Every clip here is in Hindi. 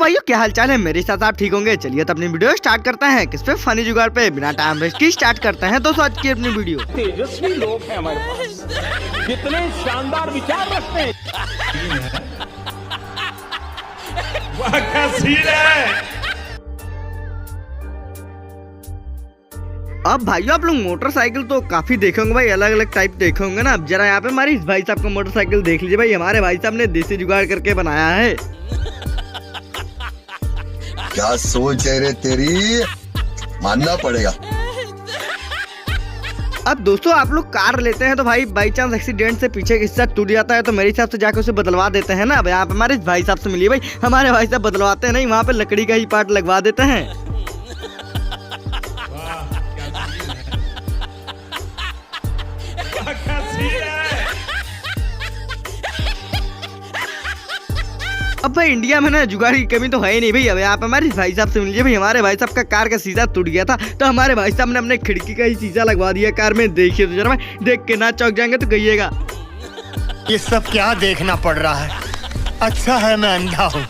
भाइयों क्या हाल चाल है। मेरे साथ आप ठीक होंगे। चलिए तो अपनी वीडियो स्टार्ट करते हैं। किस पे फनी जुगाड़ पे बिना टाइम वेस्ट की स्टार्ट करते हैं दोस्तों आज की अपनी वीडियो। तेजस्वी लोग हैं हमारे पास, कितने शानदार विचार रखते हैं। वाह क्या सीन है। अब भाइयों आप लोग मोटरसाइकिल तो काफी देखे होंगे भाई, अलग अलग टाइप देखे होंगे ना। अब जरा यहाँ पे हमारे इस भाई साहब का मोटरसाइकिल देख लीजिए भाई। हमारे भाई साहब ने देसी जुगाड़ करके बनाया है। क्या सोच है रे तेरी, मानना पड़ेगा। अब दोस्तों आप लोग कार लेते हैं तो भाई बाई चांस एक्सीडेंट से पीछे का हिस्सा टूट जाता है तो मेरे हिसाब से जाकर उसे बदलवा देते हैं ना। अब यहाँ पे हमारे भाई साहब से मिलिए भाई। हमारे भाई साहब बदलवाते हैं नहीं, वहाँ पे लकड़ी का ही पार्ट लगवा देते हैं। अब भाई इंडिया में ना जुगाड़ की कमी तो है ही नहीं भाई। अब यहाँ पे हमारे भाई साहब से मिलिए भाई। हमारे भाई साहब का कार का शीशा टूट गया था तो हमारे भाई साहब ने अपने खिड़की का ही शीशा लगवा दिया कार में। देखिए तो जरा भाई, देख के ना चौंक जाएंगे तो कहिएगा ये सब क्या देखना पड़ रहा है। अच्छा है मैं अंधा हूँ।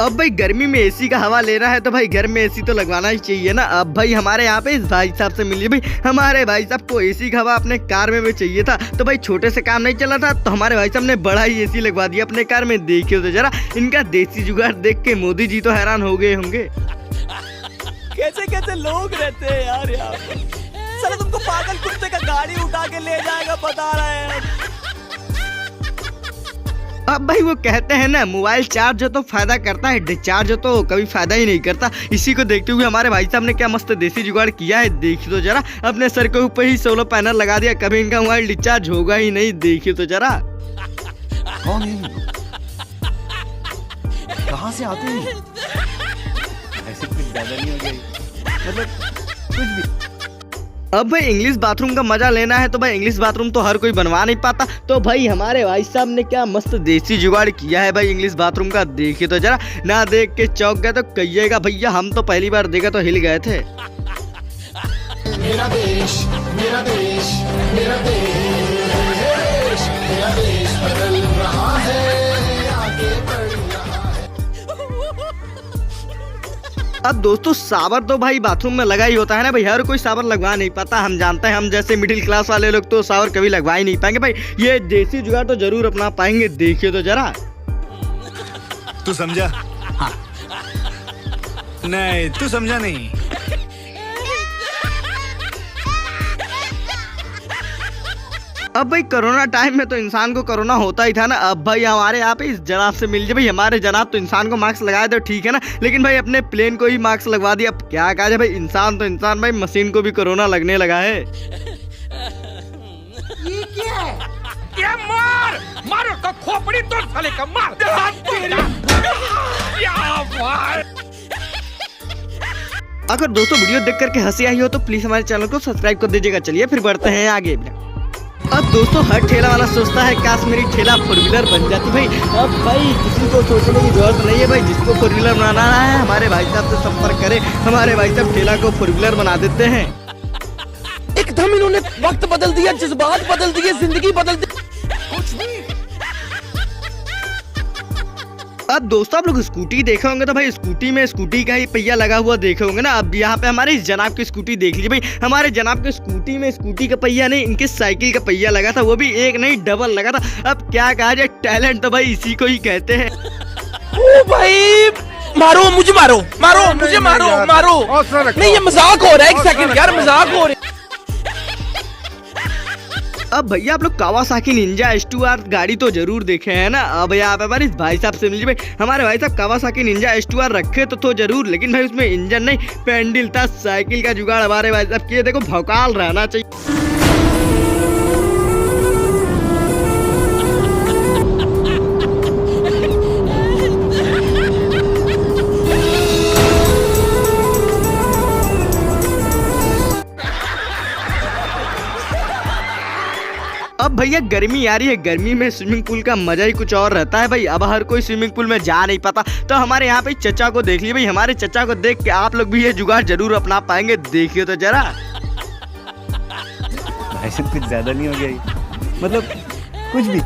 अब भाई गर्मी में एसी का हवा लेना है तो भाई घर में एसी तो लगवाना ही चाहिए ना। अब भाई हमारे यहाँ पे इस भाई साहब से मिलिए भाई। हमारे भाई साहब को एसी का हवा अपने कार में भी चाहिए था तो भाई छोटे से काम नहीं चला था तो हमारे भाई साहब ने बड़ा ही एसी लगवा दिया अपने कार में। देखिए तो जरा इनका देसी जुगाड़ देख के मोदी जी तो हैरान हो गए होंगे। कैसे कैसे लोग रहते हैं यार यहाँ पे। साला तुमको पागल कुत्ते का गाड़ी उठा के ले जाएगा बता रहे हैं। अब भाई वो कहते हैं ना मोबाइल चार्ज हो तो फायदा करता है, डिस्चार्ज हो तो कभी फायदा ही नहीं करता। इसी को देखते हुए हमारे भाई साहब ने क्या मस्त देसी जुगाड़ किया है। देखिए तो जरा अपने सर के ऊपर ही सोलर पैनल लगा दिया, कभी इनका मोबाइल डिस्चार्ज होगा ही नहीं। देखिए तो जरा कौन है, कहाँ से आते हैं? ऐसे कुछ ज्यादा नहीं हो गई, मतलब कुछ भी। अब भाई इंग्लिश बाथरूम का मजा लेना है तो भाई इंग्लिश बाथरूम तो हर कोई बनवा नहीं पाता तो भाई हमारे भाई साहब ने क्या मस्त देसी जुगाड़ किया है भाई इंग्लिश बाथरूम का। देखिए तो जरा, ना देख के चौंक गए तो कहिएगा भैया हम तो पहली बार देखा तो हिल गए थे। मेरा देश, मेरा देश, मेरा देश, मेरा देश बदल रहा है, आगे बढ़ रहा है। अब दोस्तों सावर तो भाई बाथरूम में लगा ही होता है ना भाई, हर कोई सावर लगवा नहीं पाता। हम जानते हैं, हम जैसे मिडिल क्लास वाले लोग तो सावर कभी लगवा ही नहीं पाएंगे भाई। ये देसी जुगाड़ तो जरूर अपना पाएंगे। देखिए तो जरा, तू समझा? हाँ। नहीं तू समझा नहीं। अब भाई कोरोना टाइम में तो इंसान को कोरोना होता ही था ना। अब भाई हमारे यहाँ पे इस जनाब से मिल जाए भाई। हमारे जनाब तो इंसान को मास्क लगाए तो ठीक है ना, लेकिन भाई अपने प्लेन को ही मास्क लगवा दिया। अब क्या कहा जाए भाई, इंसान तो इंसान भाई, मशीन को भी कोरोना लगने लगा है। ये क्या है? ये मार मारो तो खोपड़ी तोड़ साले का मार। अगर दोस्तों वीडियो देख करके हंसी आई हो तो प्लीज हमारे चैनल को सब्सक्राइब कर दीजिएगा। चलिए फिर बढ़ते हैं आगे। अब दोस्तों हर ठेला वाला सोचता है काश मेरी ठेला फोर व्हीलर बन जाती भाई। अब भाई किसी को सोचने की जरूरत नहीं है भाई, जिसको फोर व्हीलर बनाना है हमारे भाई साहब से संपर्क करें। हमारे भाई साहब ठेला को फोर व्हीलर बना देते हैं। एकदम इन्होंने वक्त बदल दिया, जज्बात बदल दिए, जिंदगी बदल दी, कुछ भी। अब दोस्तों आप लोग स्कूटी देखे होंगे तो भाई स्कूटी में स्कूटी का ही पहिया लगा हुआ देखे होंगे ना। अब यहाँ पे हमारे इस जनाब की स्कूटी देख लीजिए भाई। हमारे जनाब की स्कूटी में स्कूटी का पहिया नहीं, इनके साइकिल का पहिया लगा था, वो भी एक नहीं डबल लगा था। अब क्या कहा जाए, टैलेंट तो भाई इसी को ही कहते हैं। ओ भाई मारो मुझे, मारो मारो मुझे, मारो मारो। नहीं ये मजाक हो रहा है, एक सेकंड यार, मजाक हो रहा है। अब भैया आप लोग कावासाकी निंजा S2R गाड़ी तो जरूर देखे हैं ना। अब यहाँ पे हमारे भाई साहब से मिलिए भाई। हमारे भाई साहब कावासाकी निंजा S2R रखे तो जरूर, लेकिन भाई उसमें इंजन नहीं पैंडल था। साइकिल का जुगाड़ हमारे भाई साहब की, देखो भौकाल रहना चाहिए। अब भैया गर्मी आ रही है, गर्मी में स्विमिंग पूल का मजा ही कुछ और रहता है भाई। अब हर कोई स्विमिंग पूल में जा नहीं पाता तो हमारे यहाँ पे चचा को देख लिए भाई। हमारे चचा को देख के आप लोग भी ये जुगाड़ जरूर अपना पाएंगे। देखिए तो जरा, ऐसे कुछ ज्यादा नहीं हो गई, मतलब कुछ भी।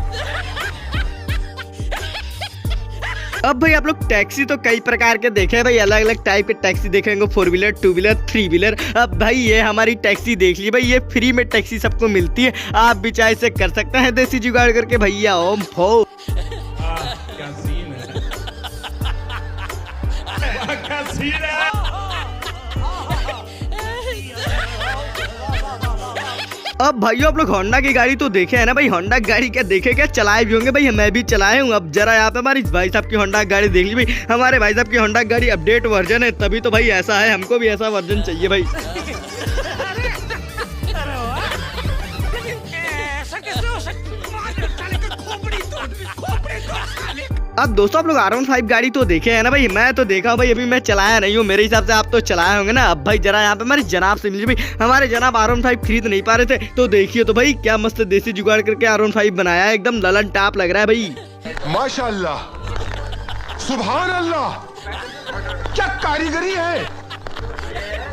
अब भाई आप लोग टैक्सी तो कई प्रकार के देखे हैं भाई, अलग अलग टाइप के टैक्सी देखेंगे, 4 व्हीलर, 2 व्हीलर, 3 व्हीलर। अब भाई ये हमारी टैक्सी देख ली भाई, ये फ्री में टैक्सी सबको मिलती है, आप भी चाहे से कर सकते हैं देसी जुगाड़ करके भैया। ओम फो क्या सीन है, क्या सीन है। अब भाइयों आप लोग होंडा की गाड़ी तो देखे है ना भाई, होंडा की गाड़ी क्या देखे, क्या चलाए भी होंगे भाई, मैं भी चलाए हूँ। अब जरा यहाँ पे हमारी भाई साहब की होंडा की गाड़ी देख ली भाई, हमारे भाई साहब की होंडा की गाड़ी अपडेट वर्जन है, तभी तो भाई ऐसा है, हमको भी ऐसा वर्जन चाहिए भाई। अब दोस्तों आप लोग R15 गाड़ी तो देखे है ना भाई, मैं तो देखा भाई, अभी मैं चलाया नहीं हूँ, मेरे हिसाब से आप तो चलाए होंगे ना। अब भाई जरा यहाँ पे हमारे जनाब से मिली भाई, हमारे जनाब R15 खरीद नहीं पा रहे थे, तो देखिए तो भाई क्या मस्त देसी जुगाड़ करके R15 बनाया है, एकदम ललन टाप लग रहा है भाई। माशाअल्लाह, सुभान अल्लाह, क्या कारीगरी है।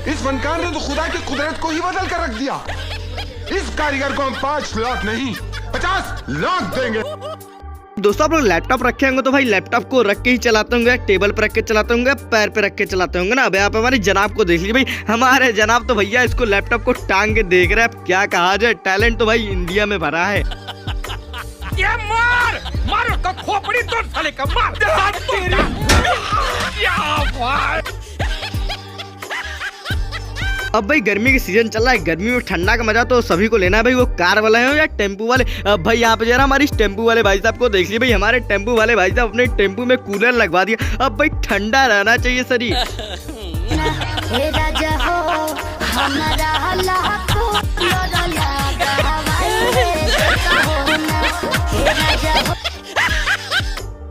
इस फनकार ने तो खुदा की कुदरत को ही बदल कर रख दिया। इस कारीगर को हम 5 लाख नहीं 50 लाख देंगे। दोस्तों आप लोग लैपटॉप रखे होंगे तो भाई लैपटॉप को रख के ही चलाते होंगे, टेबल पर रख के चलाते होंगे, पैर पे रख के चलाते होंगे ना। अब यहाँ पे हमारे जनाब को देख लीजिए भाई, हमारे जनाब तो भैया इसको लैपटॉप को टांग के देख रहे हैं, क्या कहा जाए, टैलेंट तो भाई इंडिया में भरा है। ये मार उसका खोपड़ी तोड़ साले का, मार अब भाई गर्मी की सीजन चल रहा है, गर्मी में ठंडा का मजा तो सभी को लेना है भाई, वो कार वाले हो या टेम्पू वाले। अब भाई यहाँ पे जरा हमारी टेम्पू वाले भाई साहब को देख लीजिए भाई, हमारे टेम्पू वाले भाई साहब अपने टेम्पू में कूलर लगवा दिया। अब भाई ठंडा रहना चाहिए शरीर।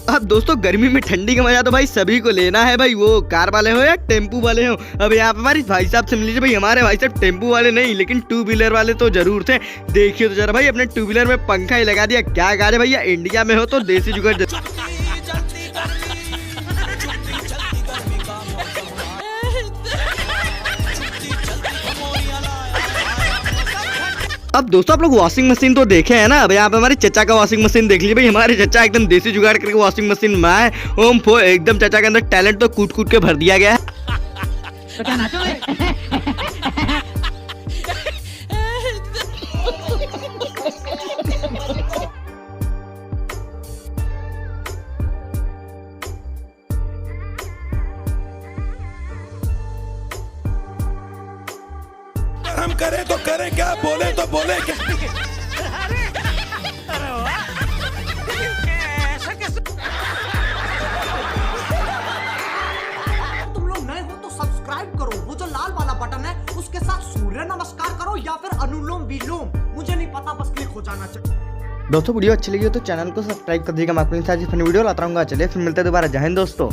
अब दोस्तों गर्मी में ठंडी का मजा तो भाई सभी को लेना है भाई, वो कार वाले हो या टेम्पू वाले हो। अब यहाँ पे हमारे भाई साहब से मिल लीजिए भाई, हमारे भाई साहब टेम्पू वाले नहीं लेकिन 2 व्हीलर वाले तो जरूर थे। देखिए तो जरा भाई अपने 2 व्हीलर में पंखा ही लगा दिया, क्या गा रहे भैया, इंडिया में हो तो देसी जुगाड़। अब दोस्तों आप लोग वॉशिंग मशीन तो देखे है ना, अब यहाँ पे हमारे चचा का वॉशिंग मशीन देख लीजिए भाई, हमारे चचा एकदम देसी जुगाड़ करके वॉशिंग मशीन में है। ओम फो एकदम चचा के अंदर टैलेंट तो कूट कूट के भर दिया गया है। हम करें तो करें क्या, बोले तो बोले क्या। तुम लोग नए हो तो सब्सक्राइब करो, वो जो लाल वाला बटन है उसके साथ सूर्य नमस्कार करो या फिर अनुलोम विलोम, मुझे नहीं पता, बस क्लिक हो जाना चाहिए। दोस्तों वीडियो अच्छी लगी हो तो चैनल को सब्सक्राइब कर दीजिएगा, मैं अपनी सारी फनी वीडियो लाता रहूंगा। चलिए फिर मिलते हैं दोबारा, जय हिंद दोस्तों।